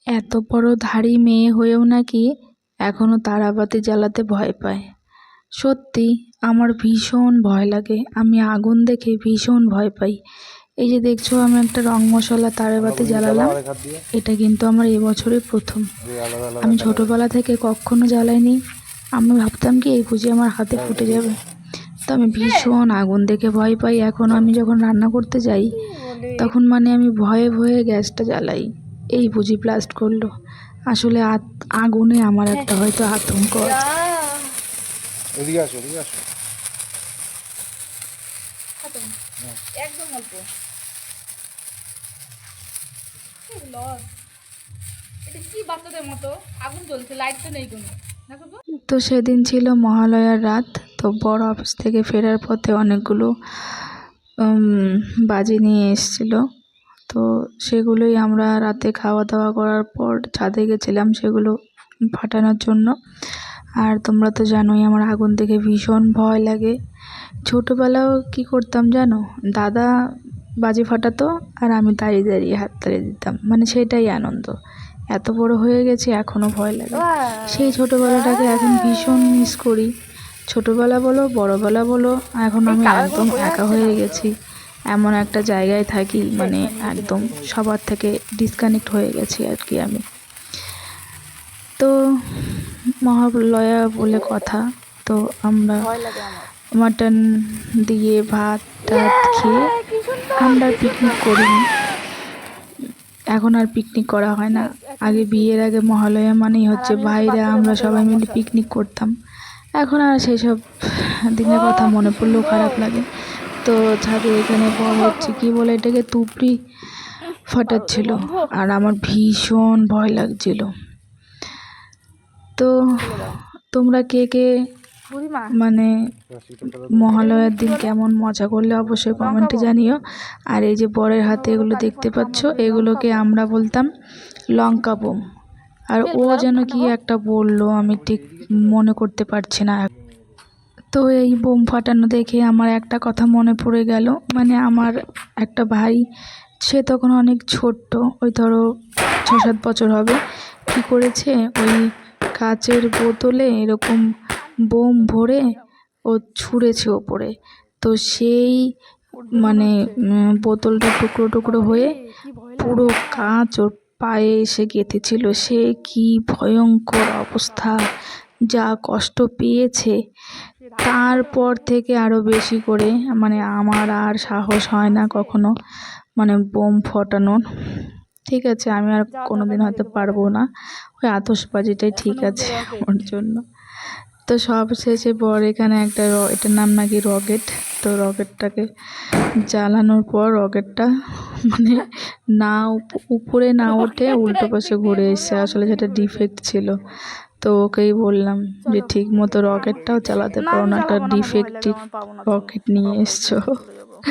এত বড় ধাড়ি মেয়ে হয়েও নাকি এখনো তারাবাতি জ্বালাতে ভয় পায়। সত্যি আমার ভীষণ ভয় লাগে, আমি আগুন দেখে ভীষণ ভয় পাই। এই যে দেখছো আমি একটা রং মশলা তারাবাতি জ্বালালাম, এটা কিন্তু আমার এবছরই প্রথম। আমি ছোটবেলা থেকে কখনো জ্বালাইনি। আমি ভাবতাম কি এই বুঝি আমার হাতে ফুটে যাবে। তো আমি ভীষণ আগুন দেখে ভয় পাই। এখন আমি যখন রান্না করতে যাই তখন মানে আমি ভয়ে ভয়ে গ্যাসটা জ্বালাই, এই বুঝি ব্লাস্ট করলো। আসলে আগুনে আমার একটা হয়তো আতঙ্ক আছে। এদিকে আসো, এদিকে আসো। একদম অল্প। এটা কি বাচ্চাদের মতো আগুন জ্বলছে, লাইট তো নেই কোনো। তো সেদিন ছিল মহালয়ার রাত। তো বড় অফিস থেকে ফেরার পথে অনেকগুলো বাজি নিয়ে এসেছিলো। তো সেগুলোই আমরা রাতে খাওয়া দাওয়া করার পর ছাদে গেছিলাম সেগুলো ফাটানোর জন্য। আর তোমরা তো জানোই আমার আগুন দেখে ভীষণ ভয় লাগে। ছোটোবেলাও কি করতাম জানো, দাদা বাজি ফাটাতো আর আমি দাঁড়িয়ে দাঁড়িয়ে হাত তালিয়ে দিতাম, মানে সেটাই আনন্দ। এত বড় হয়ে গেছে এখনও ভয় লাগে। সেই ছোটোবেলাটাকে এখন ভীষণ মিস করি। ছোটোবেলা বলো বড়োবেলা বলো, এখন আমি একদম একা হয়ে গেছি। এমন একটা জায়গায় থাকি, মানে একদম সবার থেকে ডিসকানেক্ট হয়ে গেছি আর কি আমি। তো মহালয়া বলে কথা, তো আমরা মাটন দিয়ে ভাত টাত খেয়ে আমরা পিকনিক করিনি। এখন আর পিকনিক করা হয় না। আগে বিয়ের আগে মহালয়া মানেই হচ্ছে ভাইরা আমরা সবাই মিলে পিকনিক করতাম। এখন আর সেই সব দিনের কথা মনে পড়লেও খারাপ লাগে। তো ছাদে এখানে বর হচ্ছে কি বলে এটাকে তুবড়ি ফাটাচ্ছিল আর আমার ভীষণ ভয় লাগছিল। তো তোমরা কে কে মানে মহালয়ার দিন কেমন মজা করলে অবশ্যই কমেন্টে জানিও। আর এই যে বরের হাতে এগুলো দেখতে পাচ্ছ, এগুলোকে আমরা বলতাম লঙ্কা বোম। আর ও যেন কি একটা বললো, আমি ঠিক মনে করতে পারছি না। তো এই বোম ফাটানো দেখে আমার একটা কথা মনে পড়ে গেল, মানে আমার একটা ভাই, সে তখন অনেক ছোট্ট, ওই ধরো 6-7 বছর হবে। কি করেছে, ওই কাচের বোতলে এরকম বোম ভরে ও ছুঁড়েছে ওপরে। তো সেই মানে বোতলটা টুকরো টুকরো হয়ে পুরো কাঁচ ওর পায়ে এসে গেঁথেছিল। সে কি ভয়ঙ্কর অবস্থা, যা কষ্ট পেয়েছে। তারপর থেকে আরও বেশি করে মানে আমার আর সাহস হয় না কখনো মানে বোম ফাটানোর। ঠিক আছে, আমি আর কোনোদিন হয়তো পারবো না, ওই আতশবাজিটাই ঠিক আছে ওর জন্য। তো সব শেষে বর এখানে একটা এটার নাম নাকি রকেট। তো রকেটটাকে জ্বালানোর পর রকেটটা মানে না উপরে না ওঠে, উল্টো পাশে ঘুরে এসছে। আসলে সেটা ডিফেক্ট ছিল। তো ওকেই বললাম যে ঠিক মতো রকেটটাও চালাতে পারো না, একটা ডিফেক্টিভ রকেট নিয়ে এসছো।